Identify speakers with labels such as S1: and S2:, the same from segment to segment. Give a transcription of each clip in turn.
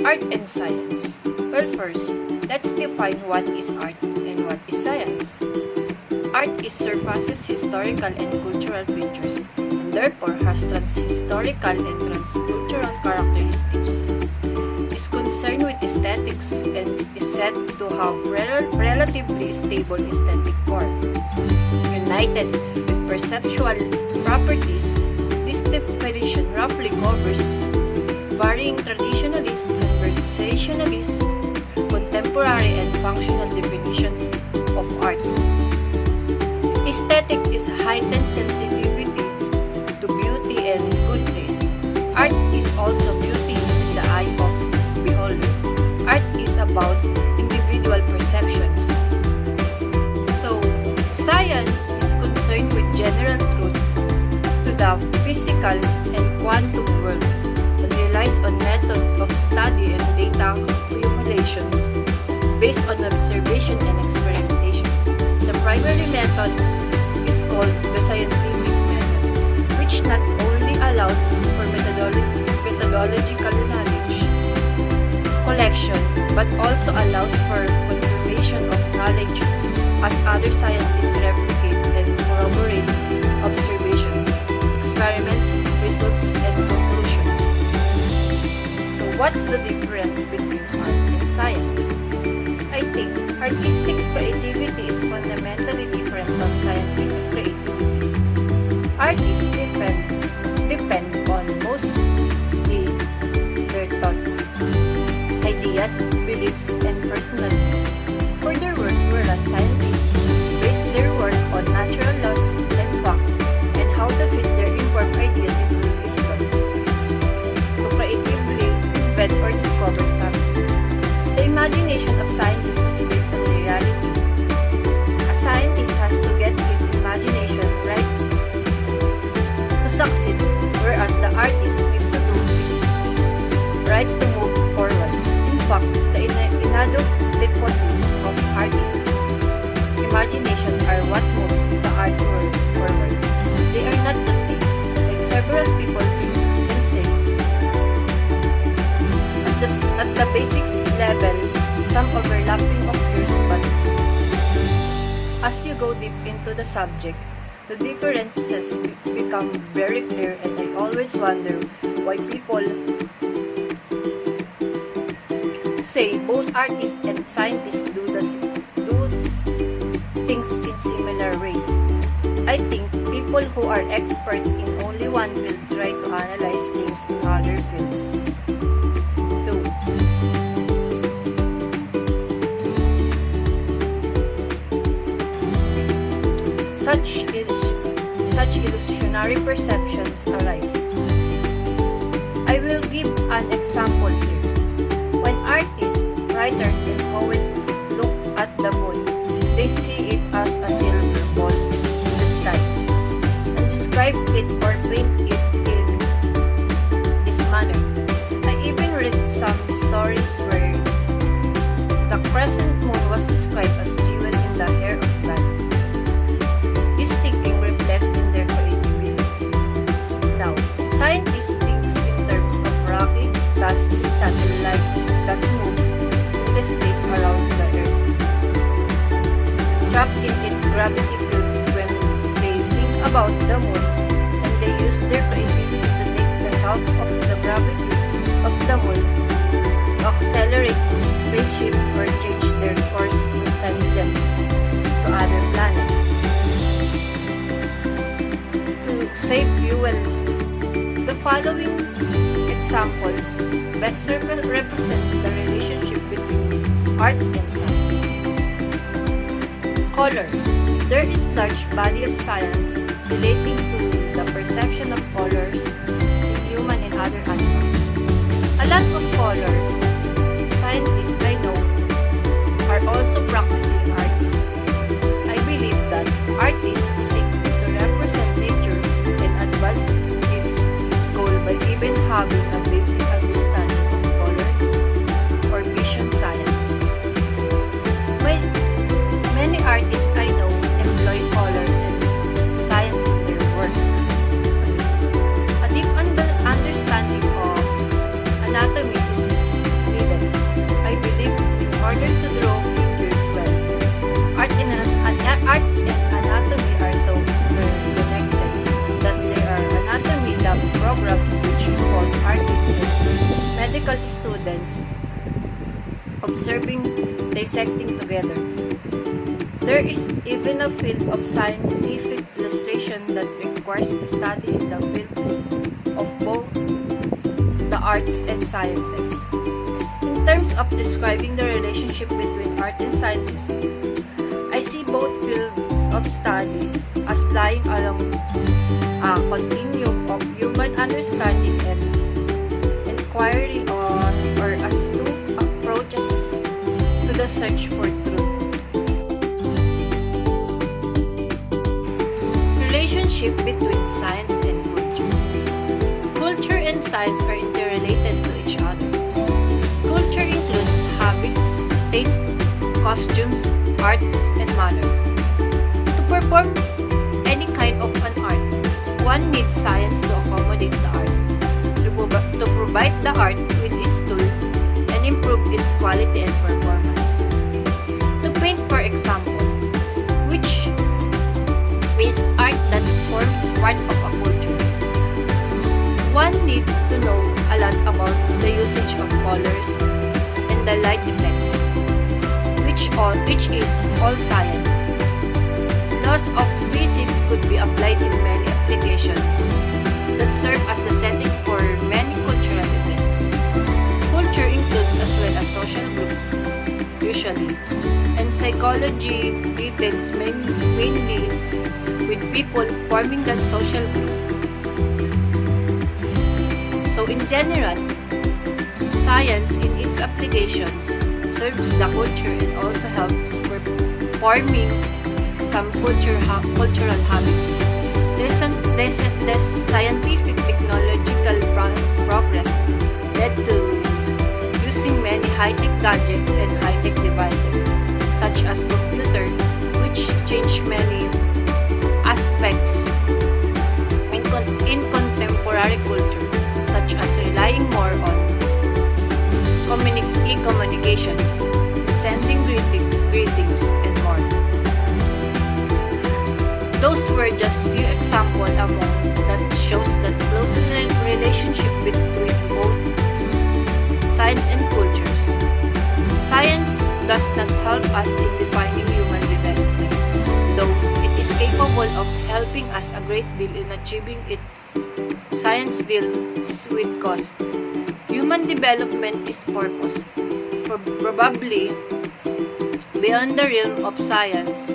S1: Art and science. Well, first, let's define what is art and what is science. Art surpasses historical and cultural features and therefore has transhistorical and transcultural characteristics. Is concerned with aesthetics and is said to have relatively stable aesthetic core. United with perceptual properties, this definition roughly covers varying traditionalist, conversationalist, contemporary, and functional definitions of art. Aesthetic is heightened sensitivity to beauty and good taste. Art is also beauty in the eye of the beholder. Art is about individual perceptions. So, science is concerned with general truth to the physical and quantum world and relies on method of study and data accumulations based on observation and experimentation. The primary method is called the scientific method, which not only allows for methodological knowledge collection, but also allows for confirmation of knowledge as other scientists replicate and corroborate observations, experiments, results, and conclusions. So what's the difference between art and science? I think artistic creativity is fundamentally different from scientific creativity. Artists depend on mostly their thoughts, ideas, beliefs, and personal views for their work, whereas scientists base their work on natural laws and facts and how to fit their informed ideas into systems to creatively invent or discover something. The imagination of scientists is based on reality. A scientist has to get his imagination right to succeed, whereas the artist needs to do his right to move forward. In fact, the inadequacies of artists' imagination are what moves the art world forward. They are not the same, like several people can say. At the basics level, some overlapping occurs, but as you go deep into the subject, the differences become very clear, and I always wonder why people say both artists and scientists do things in similar ways. I think people who are expert in only one will try to analyze things in other fields. Such illusionary perceptions arise. I will give an example here. When artists, writers, and poets look at the moon, they see it as a silver ball in the sky and describe it or paint it in this manner. I even read some stories where the crescent moon was described as jewel in the hair of God. This thinking reflects in their creativity. Now, scientists think in terms of rocky, dusty satellite that moves in the space around the Earth, trapped in its gravity fields. When they think about the moon, and they use their creativity to take the help of the gravity of the moon to accelerate spaceships or change their course to send them to other planets. Save fuel. The following examples best represents the relationship between art and science. Color. There is large body of science relating to the perception of colors in human and other animals. A lot of color scientists I know are also practicing artists. I believe that artists seek to represent nature and advance this goal by even having a basic understanding of color or vision science. Many artists I know employ color and science in their work. At observing, dissecting together. There is even a field of scientific illustration that requires study in the fields of both the arts and sciences. In terms of describing the relationship between art and sciences, I see both fields of study as lying along a continuum of human understanding and inquiry on, or as two approaches to the search for truth. Relationship between science and culture. Culture and science are interrelated to each other. Culture includes habits, taste, costumes, arts, and manners. To perform any kind of an art, one needs science to accommodate the art, to provide the art with its tools and improve its quality and performance. To paint, for example, which is art that forms part of a culture, one needs to know a lot about the usage of colors and the light effects, which is all science. Laws of physics could be applied in many applications that serve as the setting for many cultural events. Culture includes as well as social group, usually, and psychology details mainly with people forming that social group. So in general, science in its applications serves the culture and also helps forming some cultural habits. The scientific technological progress led to using many high-tech gadgets and high-tech devices, such as computer, which changed many aspects in contemporary culture, such as relying more on e-communications, sending greetings, and more. Those were just few examples among that shows the close relationship between both science and cultures. Science does not help us in defining human development, though it is capable of helping us a great deal in achieving it. Science deals with cost. Human development is purpose. Probably beyond the realm of science,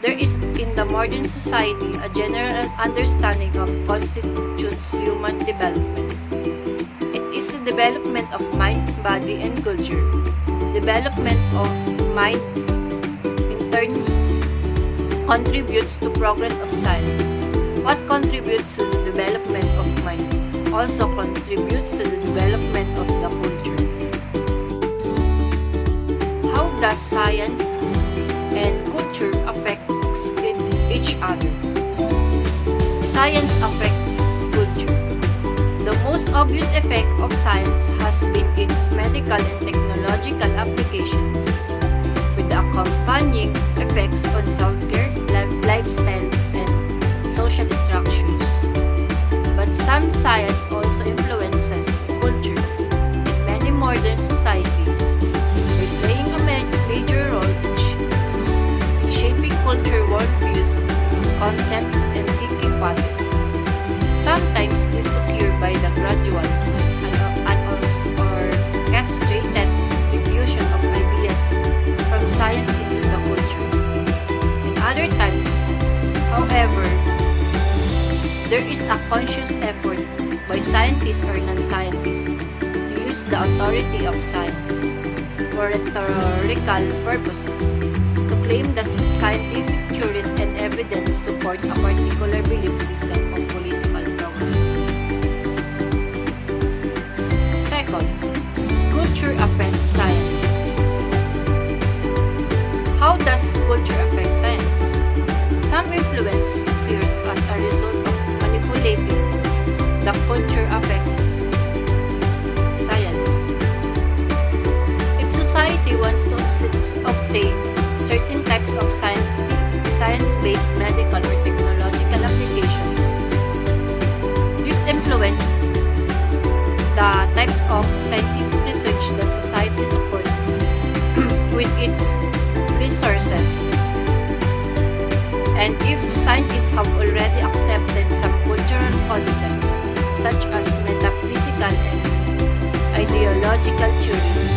S1: there is in the modern society a general understanding of constitutes human development. It is the development of mind, body, and culture. Development of mind in turn contributes to progress of science. What contributes to the development of mind also contributes to the development of the culture. How does science and culture affect each other? Science affects culture. The most obvious effect of science has been its medical and technological applications, with the accompanying effects on healthcare, lifestyles, and social structures. But some science also influences culture in many modern societies, by playing a major role in shaping culture worldviews, concepts, and thinking patterns. Sometimes this occurs by the gradual or orchestrated diffusion of ideas from science into the culture. In other times, however, there is a conscious effort by scientists or non-scientists to use the authority of science for rhetorical purposes, to claim that scientific theories and evidence support a particular belief system of political program. Second, culture affects science. How does culture affect science? Some influence appears as a result of manipulating the culture affects science. If society wants to obtain certain types of science-based medical or technological applications, this influence the types of scientific research that society supports such as metaphysical and ideological theories,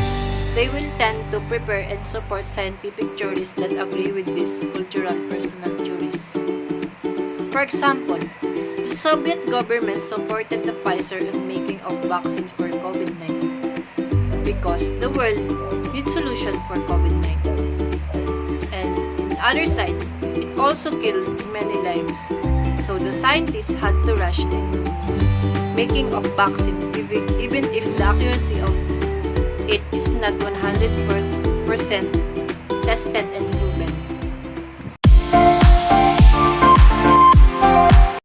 S1: they will tend to prepare and support scientific theories that agree with these cultural personal theories. For example, the Soviet government supported the Pfizer in making of vaccine for COVID-19 because the world needs solution for COVID-19. And in the other side, it also killed many lives. So the scientists had to rush in making of vaccine even if the accuracy of it is not 100% tested and